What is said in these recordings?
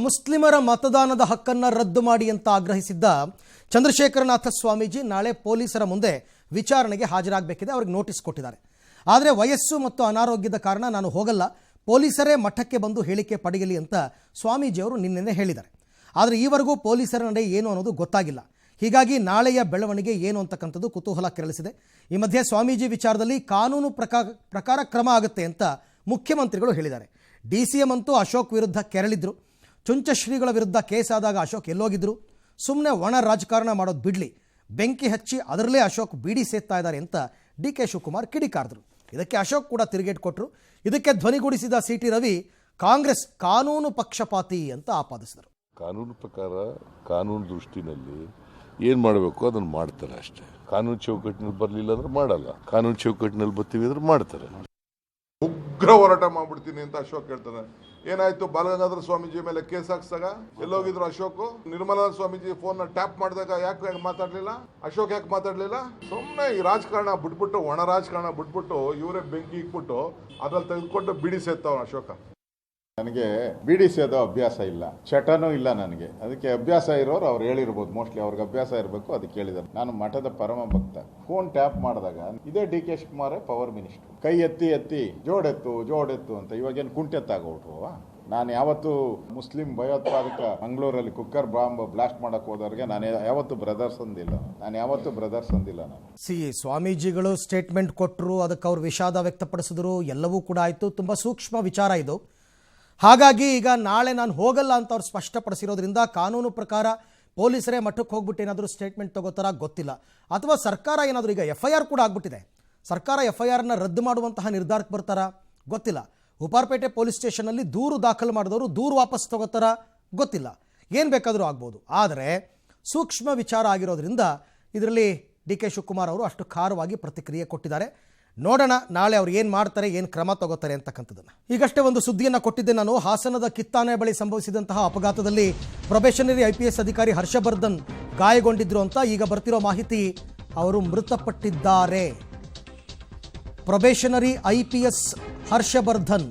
ಮುಸ್ಲಿಮರ ಮತದಾನದ ಹಕ್ಕನ್ನು ರದ್ದು ಮಾಡಿ ಅಂತ ಆಗ್ರಹಿಸಿದ್ದ ಚಂದ್ರಶೇಖರನಾಥ ಸ್ವಾಮೀಜಿ ನಾಳೆ ಪೊಲೀಸರ ಮುಂದೆ ವಿಚಾರಣೆಗೆ ಹಾಜರಾಗಬೇಕಿದೆ. ಅವರಿಗೆ ನೋಟಿಸ್ ಕೊಟ್ಟಿದ್ದಾರೆ. ಆದರೆ ವಯಸ್ಸು ಮತ್ತು ಅನಾರೋಗ್ಯದ ಕಾರಣ ನಾನು ಹೋಗಲ್ಲ, ಪೊಲೀಸರೇ ಮಠಕ್ಕೆ ಬಂದು ಹೇಳಿಕೆ ಪಡೆಯಲಿ ಅಂತ ಸ್ವಾಮೀಜಿಯವರು ನಿನ್ನೆ ಹೇಳಿದ್ದಾರೆ. ಆದರೆ ಈವರೆಗೂ ಪೊಲೀಸರ ನಡೆ ಏನು ಅನ್ನೋದು ಗೊತ್ತಾಗಿಲ್ಲ. ಹೀಗಾಗಿ ನಾಳೆಯ ಬೆಳವಣಿಗೆ ಏನು ಅಂತಕ್ಕಂಥದ್ದು ಕುತೂಹಲ ಕೆರಳಿಸಿದೆ. ಈ ಮಧ್ಯೆ ಸ್ವಾಮೀಜಿ ವಿಚಾರದಲ್ಲಿ ಕಾನೂನು ಪ್ರಕಾರ ಕ್ರಮ ಆಗುತ್ತೆ ಅಂತ ಮುಖ್ಯಮಂತ್ರಿಗಳು ಹೇಳಿದ್ದಾರೆ. DCM ಅಂತೂ ಅಶೋಕ್ ವಿರುದ್ಧ ಕೆರಳಿದ್ರು. ಚುಂಚ ಶ್ರೀಗಳ ವಿರುದ್ಧ ಕೇಸ್ ಆದಾಗ ಅಶೋಕ್ ಎಲ್ಲೋಗಿದ್ರು? ಸುಮ್ಮನೆ ಒಣ ರಾಜಕಾರಣ ಮಾಡೋದು ಬಿಡಲಿ, ಬೆಂಕಿ ಹಚ್ಚಿ ಅದರಲ್ಲೇ ಅಶೋಕ್ ಬೀಡಿ ಸೇರ್ತಾ ಇದ್ದಾರೆ ಅಂತ DK ಶಿವಕುಮಾರ್ ಕಿಡಿಕಾರಿದ್ರು. ಇದಕ್ಕೆ ಅಶೋಕ್ ಕೂಡ ತಿರುಗೇಟು ಕೊಟ್ಟರು. ಇದಕ್ಕೆ ಧ್ವನಿಗೂಡಿಸಿದ CT ರವಿ ಕಾಂಗ್ರೆಸ್ ಕಾನೂನು ಪಕ್ಷಪಾತಿ ಅಂತ ಆಪಾದಿಸಿದರು. ಕಾನೂನು ಪ್ರಕಾರ ಕಾನೂನು ದೃಷ್ಟಿನಲ್ಲಿ ಏನು ಮಾಡಬೇಕು ಅದನ್ನು ಮಾಡ್ತಾರೆ ಅಷ್ಟೇ. ಕಾನೂನು ಚೌಕಟ್ಟಿನಲ್ಲಿ ಬರಲಿಲ್ಲ ಅಂದ್ರೆ ಮಾಡಲ್ಲ, ಕಾನೂನು ಚೌಕಟ್ಟಿನಲ್ಲಿ ಬರ್ತೀವಿ ಅಂದ್ರೆ ಮಾಡ್ತಾರೆ. ಉಗ್ರ ಹೋರಾಟ ಮಾಡ್ಬಿಡ್ತೀನಿ ಅಂತ ಅಶೋಕ್ ಹೇಳ್ತಾನೆ. ಏನಾಯ್ತು, ಬಾಲಗಂಗಾಧರ ಸ್ವಾಮೀಜಿ ಮೇಲೆ ಕೇಸ್ ಹಾಕ್ಸಾಗ ಎಲ್ಲೋಗಿದ್ರು ಅಶೋಕ್? ನಿರ್ಮಲಾನಂದ ಸ್ವಾಮೀಜಿ ಫೋನ್ ಟ್ಯಾಪ್ ಮಾಡಿದಾಗ ಯಾಕೆ ಮಾತಾಡ್ಲಿಲ್ಲ ಅಶೋಕ್? ಯಾಕೆ ಮಾತಾಡ್ಲಿಲ್ಲ? ಸುಮ್ಮನೆ ಈ ರಾಜಕಾರಣ ಬಿಟ್ಬಿಟ್ಟು, ಒಣ ರಾಜಕಾರಣ ಬಿಟ್ಬಿಟ್ಟು ಇವರೇ ಬೆಂಕಿ ಇಕ್ಬಿಟ್ಟು ಅದ್ರಲ್ಲಿ ತೆಗೆದುಕೊಂಡು ಬಿಡಿ ಸೇರ್ತಾವ ಅಶೋಕ. ನನಗೆ ಬಿಡಿ ಸೇದೋ ಅಭ್ಯಾಸ ಇಲ್ಲ, ಚಟನೂ ಇಲ್ಲ ನನಗೆ. ಅದಕ್ಕೆ ಅಭ್ಯಾಸ ಇರೋರು ಅವ್ರು ಹೇಳಿರ್ಬೋದು, ಮೋಸ್ಟ್ಲಿ ಅವ್ರಿಗೆ ಅಭ್ಯಾಸ ಇರಬೇಕು, ಅದಕ್ಕೆ ಹೇಳಿದ್ದಾರೆ. ನಾನು ಮಠದ ಪರಮ ಭಕ್ತ. ಫೋನ್ ಟ್ಯಾಪ್ ಮಾಡಿದಾಗ ಇದೇ DK ಶಿವಕುಮಾರ್ ಪವರ್ ಮಿನಿಸ್ಟರ್, ಕೈ ಎತ್ತಿ ಜೋಡೆತ್ತು ಅಂತ. ಇವಾಗೇನು ಕುಂಟೆತ್ತಾಗೋಟ್ರು? ನಾನು ಯಾವತ್ತು ಮುಸ್ಲಿಂ ಭಯೋತ್ಪಾದಕ ಮಂಗಳೂರಲ್ಲಿ ಕುಕ್ಕರ್ ಬಾಂಬ್ ಬ್ಲಾಸ್ಟ್ ಮಾಡಕ್ ಹೋದವ್ರಿಗೆ ನಾನು ಯಾವತ್ತು ಬ್ರದರ್ಸ್ ಅಂದಿಲ್ಲ. ನಾನು ಸ್ವಾಮೀಜಿಗಳು ಸ್ಟೇಟ್ಮೆಂಟ್ ಕೊಟ್ಟರು, ಅದಕ್ಕೆ ಅವ್ರು ವಿಷಾದ ವ್ಯಕ್ತಪಡಿಸಿದ್ರು, ಎಲ್ಲವೂ ಕೂಡ ಆಯಿತು. ತುಂಬ ಸೂಕ್ಷ್ಮ ವಿಚಾರ ಇದು. ಹಾಗಾಗಿ ಈಗ ನಾಳೆ ನಾನು ಹೋಗಲ್ಲ ಅಂತ ಅವ್ರು ಸ್ಪಷ್ಟಪಡಿಸಿರೋದ್ರಿಂದ ಕಾನೂನು ಪ್ರಕಾರ ಪೊಲೀಸರೇ ಮಠಕ್ಕೆ ಹೋಗ್ಬಿಟ್ಟು ಏನಾದರೂ ಸ್ಟೇಟ್ಮೆಂಟ್ ತಗೋತಾರ ಗೊತ್ತಿಲ್ಲ. ಅಥವಾ ಸರ್ಕಾರ ಏನಾದರೂ, ಈಗ FIR ಕೂಡ ಆಗ್ಬಿಟ್ಟಿದೆ, ಸರ್ಕಾರ FIRನ ರದ್ದು ಮಾಡುವಂತಹ ನಿರ್ಧಾರಕ್ಕೆ ಬರ್ತಾರಾ ಗೊತ್ತಿಲ್ಲ. ಉಪ್ಪಾರಪೇಟೆ ಪೊಲೀಸ್ ಸ್ಟೇಷನ್ನಲ್ಲಿ ದೂರು ದಾಖಲು ಮಾಡಿದವರು ದೂರು ವಾಪಸ್ ತಗೋತಾರ ಗೊತ್ತಿಲ್ಲ. ಏನು ಬೇಕಾದರೂ ಆಗ್ಬೋದು. ಆದರೆ ಸೂಕ್ಷ್ಮ ವಿಚಾರ ಆಗಿರೋದ್ರಿಂದ ಇದರಲ್ಲಿ DK ಶಿವಕುಮಾರ್ ಅವರು ಅಷ್ಟು ಖಾರವಾಗಿ ಪ್ರತಿಕ್ರಿಯೆ ಕೊಟ್ಟಿದ್ದಾರೆ. ನೋಡೋಣ ನಾಳೆ ಅವ್ರು ಏನು ಮಾಡ್ತಾರೆ, ಏನು ಕ್ರಮ ತಗೋತಾರೆ ಅಂತಕ್ಕಂಥದ್ದನ್ನು. ಈಗಷ್ಟೇ ಒಂದು ಸುದ್ದಿಯನ್ನು ಕೊಟ್ಟಿದ್ದೆ ನಾನು. ಹಾಸನದ ಕಿತ್ತಾನೆ ಬಳಿ ಸಂಭವಿಸಿದಂತಹ ಅಪಘಾತದಲ್ಲಿ ಪ್ರೊಬೇಷನರಿ IPS ಅಧಿಕಾರಿ ಹರ್ಷವರ್ಧನ್ ಗಾಯಗೊಂಡಿದ್ರು ಅಂತ. ಈಗ ಬರ್ತಿರೋ ಮಾಹಿತಿ, ಅವರು ಮೃತಪಟ್ಟಿದ್ದಾರೆ. ಪ್ರೊಬೇಷನರಿ IPS ಹರ್ಷವರ್ಧನ್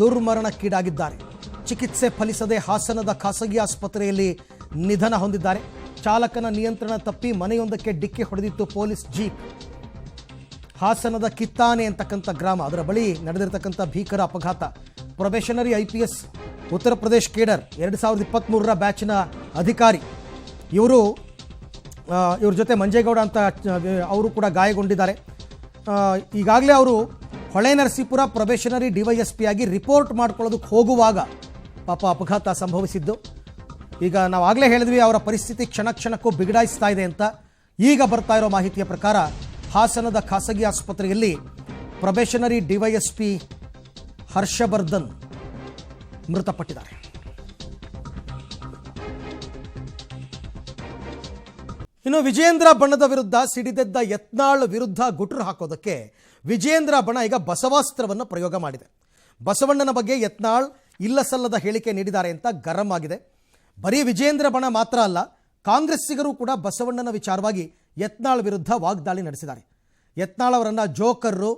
ದುರ್ಮರಣಕ್ಕೀಡಾಗಿದ್ದಾರೆ. ಚಿಕಿತ್ಸೆ ಫಲಿಸದೆ ಹಾಸನದ ಖಾಸಗಿ ಆಸ್ಪತ್ರೆಯಲ್ಲಿ ನಿಧನ ಹೊಂದಿದ್ದಾರೆ. ಚಾಲಕನ ನಿಯಂತ್ರಣ ತಪ್ಪಿ ಮನೆಯೊಂದಕ್ಕೆ ಡಿಕ್ಕಿ ಹೊಡೆದಿತ್ತು ಪೊಲೀಸ್ ಜೀಪ್. ಹಾಸನದ ಕಿತ್ತಾನೆ ಅಂತಕ್ಕಂಥ ಗ್ರಾಮ, ಅದರ ಬಳಿ ನಡೆದಿರತಕ್ಕಂಥ ಭೀಕರ ಅಪಘಾತ. Probationary IPS Uttar Pradesh cadre 2023ರ ಬ್ಯಾಚಿನ ಅಧಿಕಾರಿ ಇವ್ರ ಜೊತೆ ಮಂಜೇಗೌಡ ಅಂತ ಅವರು ಕೂಡ ಗಾಯಗೊಂಡಿದ್ದಾರೆ. ಈಗಾಗಲೇ ಅವರು ಹೊಳೆ ನರಸೀಪುರ ಪ್ರೊಬೇಷನರಿ DYSP ಆಗಿ ರಿಪೋರ್ಟ್ ಮಾಡ್ಕೊಳ್ಳೋದಕ್ಕೆ ಹೋಗುವಾಗ ಪಾಪ ಅಪಘಾತ ಸಂಭವಿಸಿದ್ದು. ಈಗ ನಾವು ಆಗಲೇ ಹೇಳಿದ್ವಿ ಅವರ ಪರಿಸ್ಥಿತಿ ಕ್ಷಣಕ್ಕೂ ಬಿಗಡಾಯಿಸ್ತಾ ಇದೆ ಅಂತ. ಈಗ ಬರ್ತಾ ಇರೋ ಮಾಹಿತಿಯ ಪ್ರಕಾರ ಹಾಸನದ ಖಾಸಗಿ ಆಸ್ಪತ್ರೆಯಲ್ಲಿ ಪ್ರೊಬೇಷನರಿ DYSP ಹರ್ಷವರ್ಧನ್ ಮೃತಪಟ್ಟಿದ್ದಾರೆ. ಇನ್ನು ವಿಜಯೇಂದ್ರ ಬಣದ ವಿರುದ್ಧ ಸಿಡಿದೆದ್ದ ಯತ್ನಾಳ್ ವಿರುದ್ಧ ಗುಟ್ರು ಹಾಕೋದಕ್ಕೆ ವಿಜಯೇಂದ್ರ ಬಣ ಈಗ ಬಸವಾಸ್ತ್ರವನ್ನು ಪ್ರಯೋಗ ಮಾಡಿದೆ. ಬಸವಣ್ಣನ ಬಗ್ಗೆ ಯತ್ನಾಳ್ ಇಲ್ಲಸಲ್ಲದ ಹೇಳಿಕೆ ನೀಡಿದ್ದಾರೆ ಅಂತ ಗರಂ ಆಗಿದೆ. ಬರೀ ವಿಜಯೇಂದ್ರ ಬಣ ಮಾತ್ರ ಅಲ್ಲ, ಕಾಂಗ್ರೆಸ್ಸಿಗರು ಕೂಡ ಬಸವಣ್ಣನ ವಿಚಾರವಾಗಿ ಯತ್ನಾಳ್ ವಿರುದ್ಧ ವಾಗ್ದಾಳಿ ನಡೆಸಿದ್ದಾರೆ. ಯತ್ನಾಳ್ ಅವರನ್ನು ಜೋಕರ್ರು,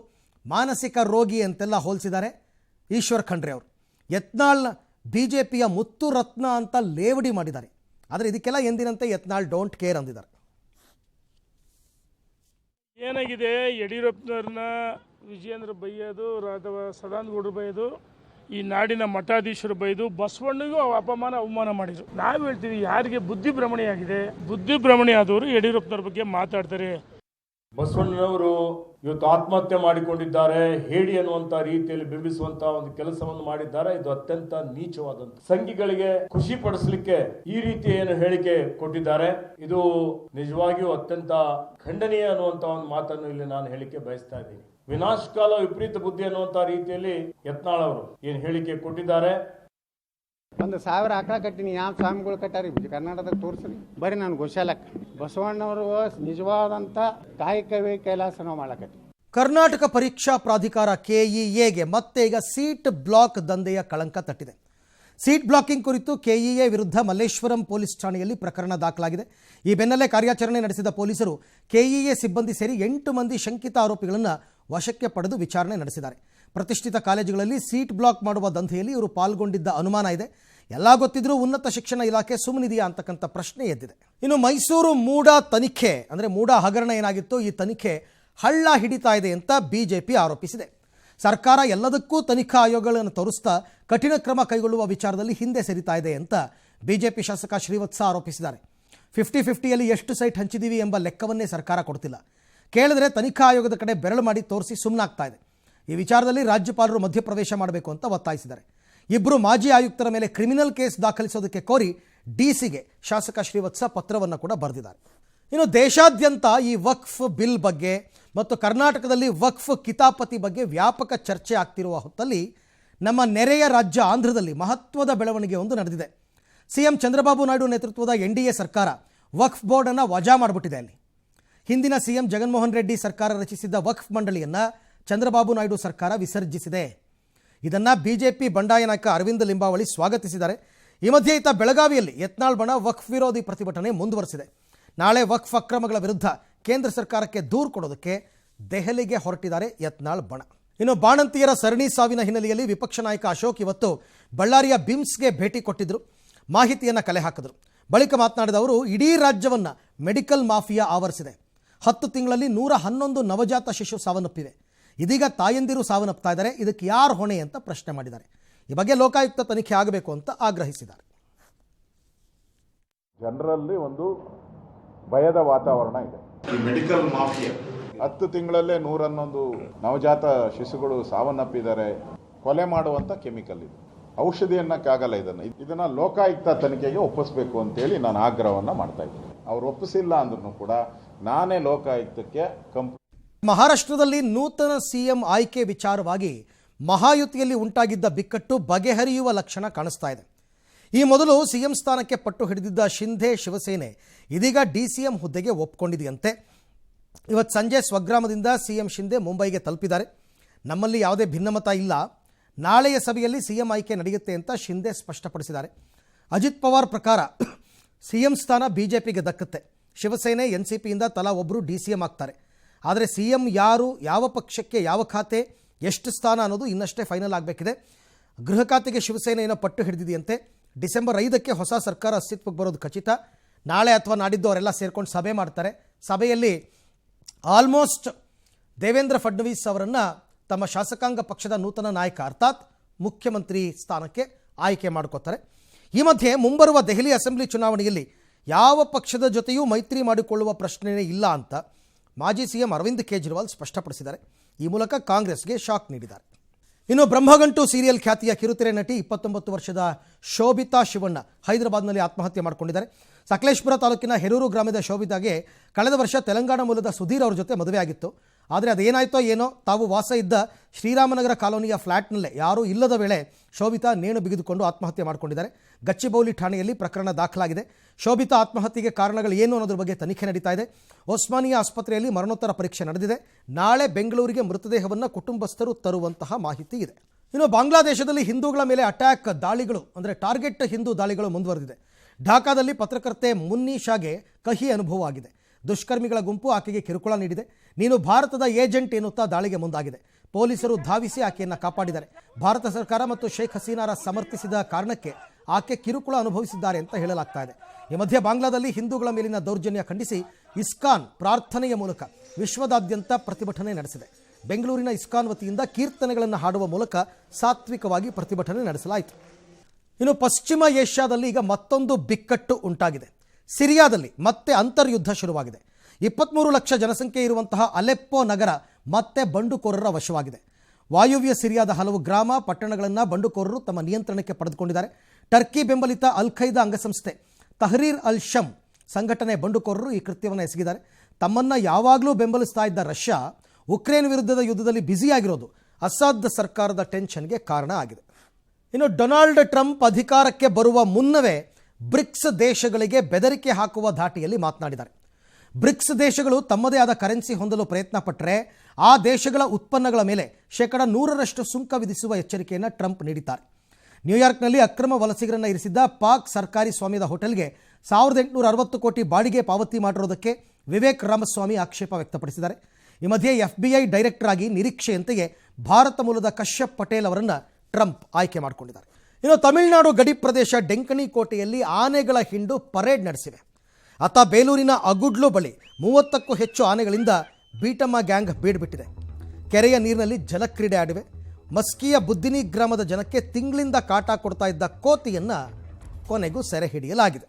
ಮಾನಸಿಕ ರೋಗಿ ಅಂತೆಲ್ಲ ಹೋಲಿಸಿದ್ದಾರೆ ಈಶ್ವರ್ ಖಂಡ್ರೆ ಅವರು. ಯತ್ನಾಳ್ BJPಯ ಮುತ್ತು ರತ್ನ ಅಂತ ಲೇವಡಿ ಮಾಡಿದ್ದಾರೆ. ಆದರೆ ಇದಕ್ಕೆಲ್ಲ ಎಂದಿನಂತೆ ಯತ್ನಾಳ್ ಡೋಂಟ್ ಕೇರ್ ಅಂದಿದ್ದಾರೆ. ಏನಾಗಿದೆ, ಯಡಿಯೂರಪ್ಪನವ್ರನ್ನ ವಿಜಯೇಂದ್ರ ಬೈಯೋದು ಅಥವಾ ಸದಾನಂದಗೌಡರು ಬೈಯೋದು, ಈ ನಾಡಿನ ಮಠಾಧೀಶರು ಬೈದು ಬಸವಣ್ಣಗೂ ಅವಮಾನ ಮಾಡಿದ್ರು. ನಾವು ಹೇಳ್ತೀವಿ, ಯಾರಿಗೆ ಬುದ್ಧಿಭ್ರಮಣೆ ಆಗಿದೆ, ಬುದ್ಧಿಭ್ರಮಣೆ ಆದವರು ಯಡಿಯೂರಪ್ಪನವ್ರ ಬಗ್ಗೆ ಮಾತಾಡ್ತಾರೆ. ಬಸವಣ್ಣನವರು ಇವತ್ತು ಆತ್ಮಹತ್ಯೆ ಮಾಡಿಕೊಂಡಿದ್ದಾರೆ, ಹೇಳಿ ಅನ್ನುವಂತ ರೀತಿಯಲ್ಲಿ ಬಿಂಬಿಸುವಂತ ಒಂದು ಕೆಲಸವನ್ನು ಮಾಡಿದ್ದಾರೆ. ಇದು ಅತ್ಯಂತ ನೀಚವಾದಂತ, ಸಂಘಿಗಳಿಗೆ ಖುಷಿ ಪಡಿಸಲಿಕ್ಕೆ ಈ ರೀತಿ ಏನು ಹೇಳಿಕೆ ಕೊಟ್ಟಿದ್ದಾರೆ, ಇದು ನಿಜವಾಗಿಯೂ ಅತ್ಯಂತ ಖಂಡನೀಯ ಅನ್ನುವಂತ ಒಂದು ಮಾತನ್ನು ಇಲ್ಲಿ ನಾನು ಹೇಳಿಕೆ ಬಯಸ್ತಾ ಇದ್ದೀನಿ. ವಿನಾಶಕಾಲ ವಿಪರೀತ ಬುದ್ಧಿ ಅನ್ನುವಂತ ರೀತಿಯಲ್ಲಿ ಯತ್ನಾಳ್ ಅವರು ಏನು ಹೇಳಿಕೆ ಕೊಟ್ಟಿದ್ದಾರೆ. 1,000 ಆಕಳ ಕಟ್ಟಿನಿ, ಯಾವ ಸ್ವಾಮಿಗಳು ಕಟ್ಟಾರಿ ಕರ್ನಾಟಕದಾಗ ತೋರಿಸ್ರಿ, ಬರೀ ನಾನು ಗೋಶಾಲಕ್ ಬಸವಣ್ಣವರು ನಿಜವಾದಂಥ ಕಾಯಕವೇ ಕೈಲಾಸನ ಮಾಡಕತ್ತಿ. ಕರ್ನಾಟಕ ಪರೀಕ್ಷಾ ಪ್ರಾಧಿಕಾರ KEAಗೆ ಮತ್ತೆ ಈಗ ಸೀಟ್ ಬ್ಲಾಕ್ ದಂಧೆಯ ಕಳಂಕ ತಟ್ಟಿದೆ. ಸೀಟ್ ಬ್ಲಾಕಿಂಗ್ ಕುರಿತು KEA ವಿರುದ್ಧ ಮಲ್ಲೇಶ್ವರಂ ಪೊಲೀಸ್ ಠಾಣೆಯಲ್ಲಿ ಪ್ರಕರಣ ದಾಖಲಾಗಿದೆ. ಈ ಬೆನ್ನಲ್ಲೇ ಕಾರ್ಯಾಚರಣೆ ನಡೆಸಿದ ಪೊಲೀಸರು KEA ಸಿಬ್ಬಂದಿ ಸೇರಿ 8 ಮಂದಿ ಶಂಕಿತ ಆರೋಪಿಗಳನ್ನು ವಶಕ್ಕೆ ಪಡೆದು ವಿಚಾರಣೆ ನಡೆಸಿದ್ದಾರೆ. ಪ್ರತಿಷ್ಠಿತ ಕಾಲೇಜುಗಳಲ್ಲಿ ಸೀಟ್ ಬ್ಲಾಕ್ ಮಾಡುವ ದಂಧೆಯಲ್ಲಿ ಇವರು ಪಾಲ್ಗೊಂಡಿದ್ದ ಅನುಮಾನ ಇದೆ. ಎಲ್ಲ ಗೊತ್ತಿದ್ರೂ ಉನ್ನತ ಶಿಕ್ಷಣ ಇಲಾಖೆ ಸುಮ್ಮನಿದೆಯಾ ಅಂತಕ್ಕಂಥ ಪ್ರಶ್ನೆ ಎದ್ದಿದೆ. ಇನ್ನು ಮೈಸೂರು ಮೂಡ ತನಿಖೆ ಅಂದರೆ ಮೂಡ ಹಗರಣ ಏನಾಗಿತ್ತು, ಈ ತನಿಖೆ ಹಳ್ಳ ಹಿಡಿತಾ ಇದೆ ಅಂತ ಬಿಜೆಪಿ ಆರೋಪಿಸಿದೆ. ಸರ್ಕಾರ ಎಲ್ಲದಕ್ಕೂ ತನಿಖಾ ಆಯೋಗಗಳನ್ನು ತೋರಿಸ್ತಾ ಕಠಿಣ ಕ್ರಮ ಕೈಗೊಳ್ಳುವ ವಿಚಾರದಲ್ಲಿ ಹಿಂದೆ ಸರಿತಾ ಇದೆ ಅಂತ ಬಿಜೆಪಿ ಶಾಸಕ ಶ್ರೀವತ್ಸ ಆರೋಪಿಸಿದ್ದಾರೆ. 50-50ಯಲ್ಲಿ ಎಷ್ಟು ಸೈಟ್ ಹಂಚಿದ್ದೀವಿ ಎಂಬ ಲೆಕ್ಕವನ್ನೇ ಸರ್ಕಾರ ಕೊಡ್ತಿಲ್ಲ. ಕೇಳಿದ್ರೆ ತನಿಖಾ ಆಯೋಗದ ಕಡೆ ಬೆರಳು ಮಾಡಿ ತೋರಿಸಿ ಸುಮ್ಮನಾಗ್ತಾ ಇದೆ. ಈ ವಿಚಾರದಲ್ಲಿ ರಾಜ್ಯಪಾಲರು ಮಧ್ಯಪ್ರವೇಶ ಮಾಡಬೇಕು ಅಂತ ಒತ್ತಾಯಿಸಿದ್ದಾರೆ. ಇಬ್ಬರು ಮಾಜಿ ಆಯುಕ್ತರ ಮೇಲೆ ಕ್ರಿಮಿನಲ್ ಕೇಸ್ ದಾಖಲಿಸೋದಕ್ಕೆ ಕೋರಿ ಡಿಸಿಗೆ ಶಾಸಕ ಶ್ರೀವತ್ಸ ಪತ್ರವನ್ನು ಕೂಡ ಬರೆದಿದ್ದಾರೆ. ಇನ್ನು ದೇಶಾದ್ಯಂತ ಈ ವಕ್ಫ್ ಬಿಲ್ ಬಗ್ಗೆ ಮತ್ತು ಕರ್ನಾಟಕದಲ್ಲಿ ವಕ್ಫ್ ಕಿತಾಪತಿ ಬಗ್ಗೆ ವ್ಯಾಪಕ ಚರ್ಚೆ ಆಗ್ತಿರುವ ಹೊತ್ತಲ್ಲಿ ನಮ್ಮ ನೆರೆಯ ರಾಜ್ಯ ಆಂಧ್ರದಲ್ಲಿ ಮಹತ್ವದ ಬೆಳವಣಿಗೆ ಒಂದು ನಡೆದಿದೆ. ಸಿಎಂ ಚಂದ್ರಬಾಬು ನಾಯ್ಡು ನೇತೃತ್ವದ NDA ಸರ್ಕಾರ ವಕ್ಫ್ ಬೋರ್ಡನ್ನು ವಜಾ ಮಾಡಿಬಿಟ್ಟಿದೆ. ಅಲ್ಲಿ ಹಿಂದಿನ ಸಿಎಂ ಜಗನ್ಮೋಹನ್ ರೆಡ್ಡಿ ಸರ್ಕಾರ ರಚಿಸಿದ್ದ ವಕ್ಫ್ ಮಂಡಳಿಯನ್ನು ಚಂದ್ರಬಾಬು ನಾಯ್ಡು ಸರ್ಕಾರ ವಿಸರ್ಜಿಸಿದೆ. ಇದನ್ನು ಬಿಜೆಪಿ ಬಂಡಾಯ ನಾಯಕ ಅರವಿಂದ ಲಿಂಬಾವಳಿ ಸ್ವಾಗತಿಸಿದ್ದಾರೆ. ಈ ಮಧ್ಯೆ ಈತ ಬೆಳಗಾವಿಯಲ್ಲಿ ಯತ್ನಾಳ್ ಬಣ ವಕ್ಫ್ ವಿರೋಧಿ ಪ್ರತಿಭಟನೆ ಮುಂದುವರೆಸಿದೆ. ನಾಳೆ ವಕ್ಫ್ ಅಕ್ರಮಗಳ ವಿರುದ್ಧ ಕೇಂದ್ರ ಸರ್ಕಾರಕ್ಕೆ ದೂರು ಕೊಡೋದಕ್ಕೆ ದೆಹಲಿಗೆ ಹೊರಟಿದ್ದಾರೆ ಯತ್ನಾಳ್ ಬಣ. ಇನ್ನು ಬಾಣಂತಿಯರ ಸರಣಿ ಸಾವಿನ ಹಿನ್ನೆಲೆಯಲ್ಲಿ ವಿಪಕ್ಷ ನಾಯಕ ಅಶೋಕ್ ಇವತ್ತು ಬಳ್ಳಾರಿಯ ಬಿಮ್ಸ್ಗೆ ಭೇಟಿ ಕೊಟ್ಟಿದ್ದರು. ಮಾಹಿತಿಯನ್ನು ಕಲೆ ಹಾಕಿದ್ರು. ಬಳಿಕ ಮಾತನಾಡಿದ ಅವರು, ಇಡೀ ರಾಜ್ಯವನ್ನು ಮೆಡಿಕಲ್ ಮಾಫಿಯಾ ಆವರಿಸಿದೆ. 10 ತಿಂಗಳಲ್ಲಿ 111 ನವಜಾತ ಶಿಶು ಸಾವನ್ನಪ್ಪಿವೆ. ಇದೀಗ ತಾಯಂದಿರು ಸಾವನ್ನಪ್ತಾ ಇದ್ದಾರೆ. ಇದಕ್ಕೆ ಯಾರು ಹೊಣೆ ಅಂತ ಪ್ರಶ್ನೆ ಮಾಡಿದ್ದಾರೆ. ಈ ಬಗ್ಗೆ ಲೋಕಾಯುಕ್ತ ತನಿಖೆ ಆಗಬೇಕು ಅಂತ ಆಗ್ರಹಿಸಿದ್ದಾರೆ. ಜನರಲ್ಲಿ ಒಂದು ಭಯದ ವಾತಾವರಣ ಇದೆ. ಈ ಮೆಡಿಕಲ್ ಮಾಫಿಯಾ 10 ತಿಂಗಳಲ್ಲೇ 111 ನವಜಾತ ಶಿಶುಗಳು ಸಾವನ್ನಪ್ಪಿದ್ದಾರೆ. ಕೊಲೆ ಮಾಡುವಂಥ ಕೆಮಿಕಲ್ ಇದು, ಔಷಧಿ ಅನ್ನಕ್ಕಾಗಲ್ಲ. ಇದನ್ನ ಲೋಕಾಯುಕ್ತ ತನಿಖೆಗೆ ಒಪ್ಪಿಸಬೇಕು ಅಂತೇಳಿ ನಾನು ಆಗ್ರಹವನ್ನು ಮಾಡ್ತಾ ಇದ್ದೀನಿ. ಅವ್ರು ಒಪ್ಪಿಸಿಲ್ಲ ಅಂದ್ರೂ ಕೂಡ ನಾನೇ ಲೋಕಾಯುಕ್ತಕ್ಕೆ ಮಹಾರಾಷ್ಟ್ರದಲ್ಲಿ ನೂತನ ಸಿಎಂ ಆಯ್ಕೆ ವಿಚಾರವಾಗಿ ಮಹಾಯುತಿಯಲ್ಲಿ ಉಂಟಾಗಿದ್ದ ಬಿಕ್ಕಟ್ಟು ಬಗೆಹರಿಯುವ ಲಕ್ಷಣ ಕಾಣಿಸ್ತಾ ಇದೆ. ಈ ಮೊದಲು ಸಿಎಂ ಸ್ಥಾನಕ್ಕೆ ಪಟ್ಟು ಹಿಡಿದಿದ್ದ ಶಿಂಧೆ ಶಿವಸೇನೆ ಇದೀಗ DCM ಹುದ್ದೆಗೆ ಒಪ್ಪಿಕೊಂಡಿದೆಯಂತೆ. ಇವತ್ತು ಸಂಜೆ ಸ್ವಗ್ರಾಮದಿಂದ ಸಿಎಂ ಶಿಂಧೆ ಮುಂಬೈಗೆ ತಲುಪಿದ್ದಾರೆ. ನಮ್ಮಲ್ಲಿ ಯಾವುದೇ ಭಿನ್ನಮತ ಇಲ್ಲ, ನಾಳೆಯ ಸಭೆಯಲ್ಲಿ ಸಿಎಂ ಆಯ್ಕೆ ನಡೆಯುತ್ತೆ ಅಂತ ಶಿಂಧೆ ಸ್ಪಷ್ಟಪಡಿಸಿದ್ದಾರೆ. ಅಜಿತ್ ಪವಾರ್ ಪ್ರಕಾರ ಸಿಎಂ ಸ್ಥಾನ ಬಿಜೆಪಿಗೆ ದಕ್ಕುತ್ತೆ. ಶಿವಸೇನೆ NCPಯಿಂದ ತಲಾ ಒಬ್ಬರು DCM ಆಗ್ತಾರೆ. ಆದರೆ ಸಿಎಂ ಯಾರು, ಯಾವ ಪಕ್ಷಕ್ಕೆ ಯಾವ ಖಾತೆ, ಎಷ್ಟು ಸ್ಥಾನ ಅನ್ನೋದು ಇನ್ನಷ್ಟೇ ಫೈನಲ್ ಆಗಬೇಕಿದೆ. ಗೃಹ ಖಾತೆಗೆ ಶಿವಸೇನೆ ಏನೋ ಪಟ್ಟು ಹಿಡಿದಿದೆಯಂತೆ. ಡಿಸೆಂಬರ್ 5ಕ್ಕೆ ಹೊಸ ಸರ್ಕಾರ ಅಸ್ತಿತ್ವಕ್ಕೆ ಬರೋದು ಖಚಿತ. ನಾಳೆ ಅಥವಾ ನಾಡಿದ್ದು ಅವರೆಲ್ಲ ಸೇರ್ಕೊಂಡು ಸಭೆ ಮಾಡ್ತಾರೆ. ಸಭೆಯಲ್ಲಿ ಆಲ್ಮೋಸ್ಟ್ ದೇವೇಂದ್ರ ಫಡ್ನವೀಸ್ ಅವರನ್ನು ತಮ್ಮ ಶಾಸಕಾಂಗ ಪಕ್ಷದ ನೂತನ ನಾಯಕ ಅರ್ಥಾತ್ ಮುಖ್ಯಮಂತ್ರಿ ಸ್ಥಾನಕ್ಕೆ ಆಯ್ಕೆ ಮಾಡ್ಕೋತಾರೆ. ಈ ಮಧ್ಯೆ ಮುಂಬರುವ ದೆಹಲಿ ಅಸೆಂಬ್ಲಿ ಚುನಾವಣೆಯಲ್ಲಿ ಯಾವ ಪಕ್ಷದ ಜೊತೆಯೂ ಮೈತ್ರಿ ಮಾಡಿಕೊಳ್ಳುವ ಪ್ರಶ್ನೆಯೇ ಇಲ್ಲ ಅಂತ ಮಾಜಿ ಸಿಎಂ ಅರವಿಂದ್ ಕೇಜ್ರಿವಾಲ್ ಸ್ಪಷ್ಟಪಡಿಸಿದ್ದಾರೆ. ಈ ಮೂಲಕ ಕಾಂಗ್ರೆಸ್ಗೆ ಶಾಕ್ ನೀಡಿದ್ದಾರೆ. ಇನ್ನು ಬ್ರಹ್ಮಗಂಟು ಸೀರಿಯಲ್ ಖ್ಯಾತಿಯ ಕಿರುತೆರೆ ನಟಿ 29 ವರ್ಷದ ಶೋಭಿತಾ ಶಿವಣ್ಣ ಹೈದರಾಬಾದ್ನಲ್ಲಿ ಆತ್ಮಹತ್ಯೆ ಮಾಡಿಕೊಂಡಿದ್ದಾರೆ. ಸಕಲೇಶ್ಪುರ ತಾಲೂಕಿನ ಹೆರೂರು ಗ್ರಾಮದ ಶೋಭಿತಾಗೆ ಕಳೆದ ವರ್ಷ ತೆಲಂಗಾಣ ಮೂಲದ ಸುಧೀರ್ ಅವ್ರ ಜೊತೆ ಮದುವೆ ಆಗಿತ್ತು. ಆದರೆ ಅದೇನಾಯ್ತೋ ಏನೋ, ತಾವು ವಾಸ ಇದ್ದ ಶ್ರೀರಾಮನಗರ ಕಾಲೋನಿಯ ಫ್ಲ್ಯಾಟ್ನಲ್ಲೇ ಯಾರೂ ಇಲ್ಲದ ವೇಳೆ ಶೋಭಿತಾ ನೇಣು ಬಿಗಿದುಕೊಂಡು ಆತ್ಮಹತ್ಯೆ ಮಾಡಿಕೊಂಡಿದ್ದಾರೆ. ಗಚ್ಚಿಬೌಲಿ ಠಾಣೆಯಲ್ಲಿ ಪ್ರಕರಣ ದಾಖಲಾಗಿದೆ. ಶೋಭಿತಾ ಆತ್ಮಹತ್ಯೆಗೆ ಕಾರಣಗಳು ಏನು ಅನ್ನೋದ್ರ ಬಗ್ಗೆ ತನಿಖೆ ನಡೀತಾ ಇದೆ. ಒಸ್ಮಾನಿಯಾ ಆಸ್ಪತ್ರೆಯಲ್ಲಿ ಮರಣೋತ್ತರ ಪರೀಕ್ಷೆ ನಡೆದಿದೆ. ನಾಳೆ ಬೆಂಗಳೂರಿಗೆ ಮೃತದೇಹವನ್ನು ಕುಟುಂಬಸ್ಥರು ತರುವಂತಹ ಮಾಹಿತಿ ಇದೆ. ಇನ್ನು ಬಾಂಗ್ಲಾದೇಶದಲ್ಲಿ ಹಿಂದೂಗಳ ಮೇಲೆ ಅಟ್ಯಾಕ್ ದಾಳಿಗಳು ಅಂದರೆ ಟಾರ್ಗೆಟ್ ಹಿಂದೂ ದಾಳಿಗಳು ಮುಂದುವರೆದಿದೆ. ಢಾಕಾದಲ್ಲಿ ಪತ್ರಕರ್ತೆ ಮುನ್ನೀಶಾಗೆ ಕಹಿ ಅನುಭವ ಆಗಿದೆ. ದುಷ್ಕರ್ಮಿಗಳ ಗುಂಪು ಆಕೆಗೆ ಕಿರುಕುಳ ನೀಡಿದೆ. ನೀನು ಭಾರತದ ಏಜೆಂಟ್ ಎನ್ನುತ್ತಾ ದಾಳಿಗೆ ಮುಂದಾಗಿದೆ. ಪೊಲೀಸರು ಧಾವಿಸಿ ಆಕೆಯನ್ನು ಕಾಪಾಡಿದ್ದಾರೆ. ಭಾರತ ಸರ್ಕಾರ ಮತ್ತು ಶೇಖ್ ಹಸೀನಾರ ಸಮರ್ಥಿಸಿದ ಕಾರಣಕ್ಕೆ ಆಕೆ ಕಿರುಕುಳ ಅನುಭವಿಸಿದ್ದಾರೆ ಅಂತ ಹೇಳಲಾಗ್ತಾ ಇದೆ. ಈ ಮಧ್ಯೆ ಬಾಂಗ್ಲಾದಲ್ಲಿ ಹಿಂದೂಗಳ ಮೇಲಿನ ದೌರ್ಜನ್ಯ ಖಂಡಿಸಿ ಇಸ್ಕಾನ್ ಪ್ರಾರ್ಥನೆಯ ಮೂಲಕ ವಿಶ್ವದಾದ್ಯಂತ ಪ್ರತಿಭಟನೆ ನಡೆಸಿದೆ. ಬೆಂಗಳೂರಿನ ಇಸ್ಕಾನ್ ವತಿಯಿಂದ ಕೀರ್ತನೆಗಳನ್ನು ಹಾಡುವ ಮೂಲಕ ಸಾತ್ವಿಕವಾಗಿ ಪ್ರತಿಭಟನೆ ನಡೆಸಲಾಯಿತು. ಇನ್ನು ಪಶ್ಚಿಮ ಏಷ್ಯಾದಲ್ಲಿ ಈಗ ಮತ್ತೊಂದು ಬಿಕ್ಕಟ್ಟು ಉಂಟಾಗಿದೆ. ಸಿರಿಯಾದಲ್ಲಿ ಮತ್ತೆ ಅಂತರ್ಯುದ್ಧ ಶುರುವಾಗಿದೆ. 23 ಲಕ್ಷ ಜನಸಂಖ್ಯೆ ಇರುವಂತಹ ಅಲೆಪ್ಪೋ ನಗರ ಮತ್ತೆ ಬಂಡುಕೋರರ ವಶವಾಗಿದೆ. ವಾಯುವ್ಯ ಸಿರಿಯಾದ ಹಲವು ಗ್ರಾಮ ಪಟ್ಟಣಗಳನ್ನು ಬಂಡುಕೋರರು ತಮ್ಮ ನಿಯಂತ್ರಣಕ್ಕೆ ಪಡೆದುಕೊಂಡಿದ್ದಾರೆ. ಟರ್ಕಿ ಬೆಂಬಲಿತ ಅಲ್ ಖೈದಾ ಅಂಗಸಂಸ್ಥೆ ತಹರೀರ್ ಅಲ್ ಶಮ್ ಸಂಘಟನೆ ಬಂಡುಕೋರರು ಈ ಕೃತ್ಯವನ್ನು ಎಸಗಿದ್ದಾರೆ. ತಮ್ಮನ್ನು ಯಾವಾಗಲೂ ಬೆಂಬಲಿಸ್ತಾ ಇದ್ದ ರಷ್ಯಾ ಉಕ್ರೇನ್ ವಿರುದ್ಧದ ಯುದ್ಧದಲ್ಲಿ ಬ್ಯುಸಿಯಾಗಿರೋದು ಅಸಾದ್ ಸರ್ಕಾರದ ಟೆನ್ಷನ್ಗೆ ಕಾರಣ ಆಗಿದೆ. ಇನ್ನು ಡೊನಾಲ್ಡ್ ಟ್ರಂಪ್ ಅಧಿಕಾರಕ್ಕೆ ಬರುವ ಮುನ್ನವೇ ಬ್ರಿಕ್ಸ್ ದೇಶಗಳಿಗೆ ಬೆದರಿಕೆ ಹಾಕುವ ಧಾಟಿಯಲ್ಲಿ ಮಾತನಾಡಿದ್ದಾರೆ. ಬ್ರಿಕ್ಸ್ ದೇಶಗಳು ತಮ್ಮದೇ ಆದ ಕರೆನ್ಸಿ ಹೊಂದಲು ಪ್ರಯತ್ನ ಪಟ್ಟರೆ ಆ ದೇಶಗಳ ಉತ್ಪನ್ನಗಳ ಮೇಲೆ 100% ಸುಂಕ ವಿಧಿಸುವ ಎಚ್ಚರಿಕೆಯನ್ನು ಟ್ರಂಪ್ ನೀಡಿದ್ದಾರೆ. ನ್ಯೂಯಾರ್ಕ್ನಲ್ಲಿ ಅಕ್ರಮ ವಲಸಿಗರನ್ನು ಇರಿಸಿದ್ದ ಪಾಕ್ ಸರ್ಕಾರಿ ಸ್ವಾಮ್ಯದ ಹೋಟೆಲ್ಗೆ 1860 ಕೋಟಿ ಬಾಡಿಗೆ ಪಾವತಿ ಮಾಡಿರೋದಕ್ಕೆ ವಿವೇಕ್ ರಾಮಸ್ವಾಮಿ ಆಕ್ಷೇಪ ವ್ಯಕ್ತಪಡಿಸಿದ್ದಾರೆ. ಈ ಮಧ್ಯೆ FBI ಡೈರೆಕ್ಟರ್ ಆಗಿ ನಿರೀಕ್ಷೆಯಂತೆಯೇ ಭಾರತ ಮೂಲದ ಕಶ್ಯಪ್ ಪಟೇಲ್ ಅವರನ್ನು ಟ್ರಂಪ್ ಆಯ್ಕೆ ಮಾಡಿಕೊಂಡಿದ್ದಾರೆ. ಇನ್ನು ತಮಿಳುನಾಡು ಗಡಿ ಪ್ರದೇಶ ಡೆಂಕಣಿ ಕೋಟೆಯಲ್ಲಿ ಆನೆಗಳ ಹಿಂಡು ಪರೇಡ್ ನಡೆಸಿವೆ. ಅತ್ತ ಬೇಲೂರಿನ ಅಗುಡ್ಲು ಬಳಿ 30ಕ್ಕೂ ಹೆಚ್ಚು ಆನೆಗಳಿಂದ ಬೀಟಮ್ಮ ಗ್ಯಾಂಗ್ ಬೀಡ್ಬಿಟ್ಟಿದೆ. ಕೆರೆಯ ನೀರಿನಲ್ಲಿ ಜಲಕ್ರೀಡೆ ಆಡಿವೆ. ಮಸ್ಕಿಯ ಬುದ್ದಿನಿ ಗ್ರಾಮದ ಜನಕ್ಕೆ ತಿಂಗಳಿಂದ ಕಾಟ ಕೊಡ್ತಾ ಇದ್ದ ಕೋತಿಯನ್ನು ಕೊನೆಗೂ ಸೆರೆ ಹಿಡಿಯಲಾಗಿದೆ.